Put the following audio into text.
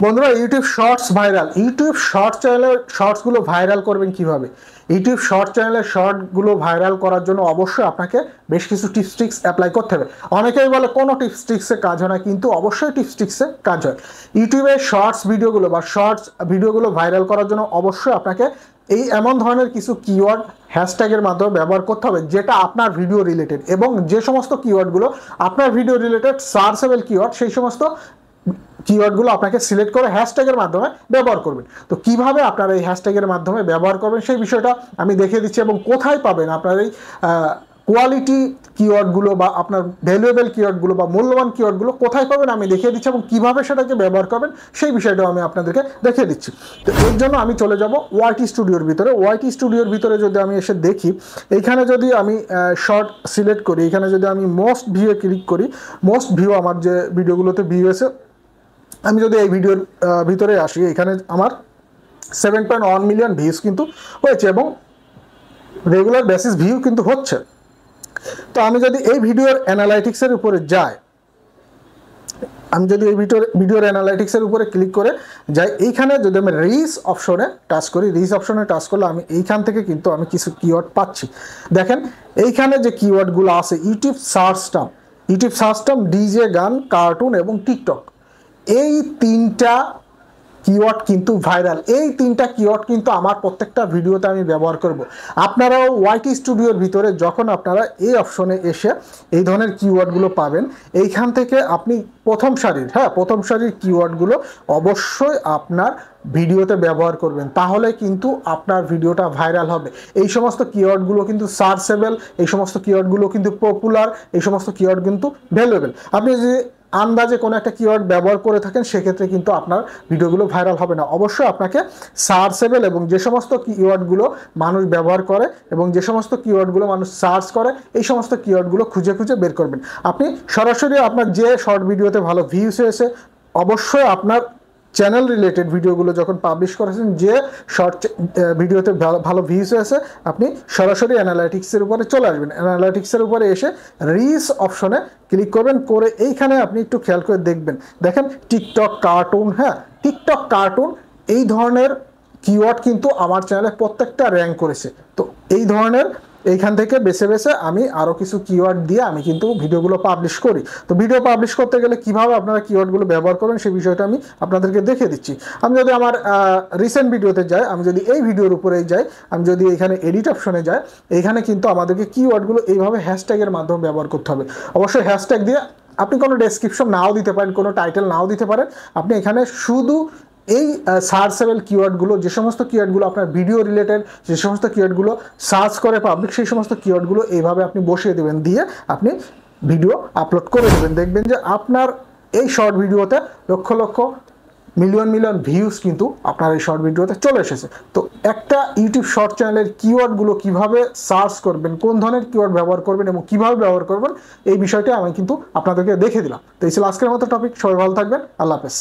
বন্ধুরা, YouTube shorts viral. YouTube short চ্যানেলের শর্টসগুলো ভাইরাল করবেন কিভাবে? ইউটিউব শর্ট চ্যানেলের শর্টগুলো ভাইরাল করার জন্য অবশ্যই আপনাকে বেশ কিছু টিপস ট্রিক্স অ্যাপ্লাই করতে হবে। অনেকেই বলে কোনো টিপস ট্রিক্সে কাজ হয় না, কিন্তু অবশ্যই টিপস ট্রিক্সে কাজ হয়। ইউটিউবের শর্টস ভিডিওগুলো বা শর্টস ভিডিওগুলো ভাইরাল করার জন্য অবশ্যই আপনাকে এই এমন ধরনের কিছু কিওয়ার্ড হ্যাশট্যাগের মাধ্যমে ব্যবহার করতে হবে যেটা আপনার ভিডিও রিলেটেড, এবং যে সমস্ত কিওয়ার্ডগুলো আপনার ভিডিও রিলেটেড সার্চেবল কিওয়ার্ড, সেই সমস্ত কিওয়ার্ডগুলো আপনাকে সিলেক্ট করে হ্যাশট্যাগের মাধ্যমে ব্যবহার করবেন। তো কিভাবে আপনারা এই হ্যাশট্যাগের মাধ্যমে ব্যবহার করবেন সেই বিষয়টা আমি দেখিয়ে দিচ্ছি, এবং কোথায় পাবেন আপনার এই কোয়ালিটি কিওয়ার্ডগুলো বা আপনার ভ্যালুয়েবল কিওয়ার্ডগুলো বা মূল্যবান কিওয়ার্ডগুলো কোথায় পাবেন আমি দেখিয়ে দিচ্ছি, এবং কিভাবে সেটাকে ব্যবহার করবেন সেই বিষয়টাও আমি আপনাদেরকে দেখিয়ে দিচ্ছি। তো এর জন্য আমি চলে যাব ওয়াইটি স্টুডিওর ভিতরে। ওয়াইটি স্টুডিওর ভিতরে যদি আমি এসে দেখি, এইখানে যদি আমি শর্ট সিলেক্ট করি, এখানে যদি আমি মোস্ট ভিউয়ে ক্লিক করি, মোস্ট ভিউ আমার যে ভিডিওগুলোতে ভিউ এসে, আমি যদি এই ভিডিওর ভিতরে আসি, এখানে আমার 7.1 মিলিয়ন ভিউজ কিন্তু হয়েছে এবং রেগুলার বেসিস ভিউ কিন্তু হচ্ছে। তো আমি যদি এই ভিডিওর অ্যানালাইটিক্সের উপরে যাই, আমি যদি এই ভিডিওর অ্যানালাইটিক্সের উপরে ক্লিক করে যাই, এইখানে যদি আমি রিচ অপশনে টাচ করি, রিচ অপশনে টাচ করলে আমি এইখান থেকে কিন্তু আমি কিছু কিওয়ার্ড পাচ্ছি। দেখেন এইখানে যে কিওয়ার্ডগুলো আছে, ইউটিউব সার্চ টার্ম, ডিজে, গান, কার্টুন এবং টিকটক, এই তিনটা কিওয়ার্ড কিন্তু ভাইরাল। এই তিনটা কিওয়ার্ড কিন্তু আমার প্রত্যেকটা ভিডিওতে আমি ব্যবহার করব। আপনারাও ওয়াইটি স্টুডিওর ভিতরে যখন আপনারা এই অপশনে এসে এই ধরনের কিওয়ার্ডগুলো পাবেন, এইখান থেকে আপনি প্রথম সারির কিওয়ার্ডগুলো অবশ্যই আপনার ভিডিওতে ব্যবহার করবেন, তাহলে কিন্তু আপনার ভিডিওটা ভাইরাল হবে। এই সমস্ত কিওয়ার্ডগুলো কিন্তু সার্চেবল, এই সমস্ত কিওয়ার্ডগুলো কিন্তু পপুলার, এই সমস্ত কিওয়ার্ড কিন্তু ভ্যালুয়েবল। আপনি যদি আন্দাজে কোনো একটা কিওয়ার্ড ব্যবহার করে থাকেন, সেক্ষেত্রে কিন্তু আপনার ভিডিওগুলো ভাইরাল হবে না। অবশ্যই আপনাকে সার্চেবল এবং যে সমস্ত কিওয়ার্ডগুলো মানুষ ব্যবহার করে এবং যে সমস্ত কিওয়ার্ডগুলো মানুষ সার্চ করে, এই সমস্ত কিওয়ার্ডগুলো খুঁজে বের করবেন। আপনি সরাসরি আপনার যে শর্ট ভিডিওতে ভালো ভিউজ হয়েছে, অবশ্যই আপনার চ্যানেল রিলেটেড ভিডিওগুলো যখন পাবলিশ করেছেন, যে শর্ট ভিডিওতে ভালো ভিউজ হয়েছে, আপনি সরাসরি অ্যানালাইটিক্সের উপরে চলে আসবেন। অ্যানালাইটিক্সের উপরে এসে রিচ অপশনে ক্লিক করবেন, করে এইখানে আপনি একটু খেয়াল করে দেখবেন, দেখেন টিকটক কার্টুন, টিকটক কার্টুন এই ধরনের কিওয়ার্ড কিন্তু আমার চ্যানেলে প্রত্যেকটা র্যাঙ্ক করেছে। তো এই ধরনের এইখান থেকে বেছে আমি আরও কিছু কিওয়ার্ড দিয়ে আমি কিন্তু ভিডিওগুলো পাবলিশ করি। তো ভিডিও পাবলিশ করতে গেলে কিভাবে আপনারা কিওয়ার্ডগুলো ব্যবহার করবেন সেই বিষয়টা আমি আপনাদেরকে দেখিয়ে দিচ্ছি। আমি যদি আমার রিসেন্ট ভিডিওতে যাই, আমি যদি এই ভিডিওর উপরেই যাই, আমি যদি এখানে এডিট অপশনে যাই, এইখানে কিন্তু আমাদেরকে কিওয়ার্ডগুলো এইভাবে হ্যাশট্যাগের মাধ্যমে ব্যবহার করতে হবে। অবশ্যই হ্যাশট্যাগ দিয়ে আপনি কোনো ডেসক্রিপশন নাও দিতে পারেন, কোনো টাইটেল নাও দিতে পারেন, আপনি এখানে শুধু এই সার্চেবল কিওয়ার্ডগুলো, যে সমস্ত কিওয়ার্ডগুলো আপনার ভিডিও রিলেটেড, যে সমস্ত কিওয়ার্ডগুলো সার্চ করে পাবলিক, সেই সমস্ত কিওয়ার্ডগুলো এইভাবে আপনি বসিয়ে দেবেন, দিয়ে আপনি ভিডিও আপলোড করে দেবেন। দেখবেন যে আপনার এই শর্ট ভিডিওতে লক্ষ মিলিয়ন ভিউজ কিন্তু আপনার এই শর্ট ভিডিওতে চলে এসেছে। তো একটা ইউটিউব শর্ট চ্যানেলের কিওয়ার্ডগুলো কিভাবে সার্চ করবেন, কোন ধরনের কিওয়ার্ড ব্যবহার করবেন এবং কিভাবে ব্যবহার করবেন, এই বিষয়টা আমি কিন্তু আপনাদেরকে দেখে দিলাম। তো এই ছিল আজকের মতো টপিক। সবাই ভালো থাকবেন। আল্লাহ হাফেজ।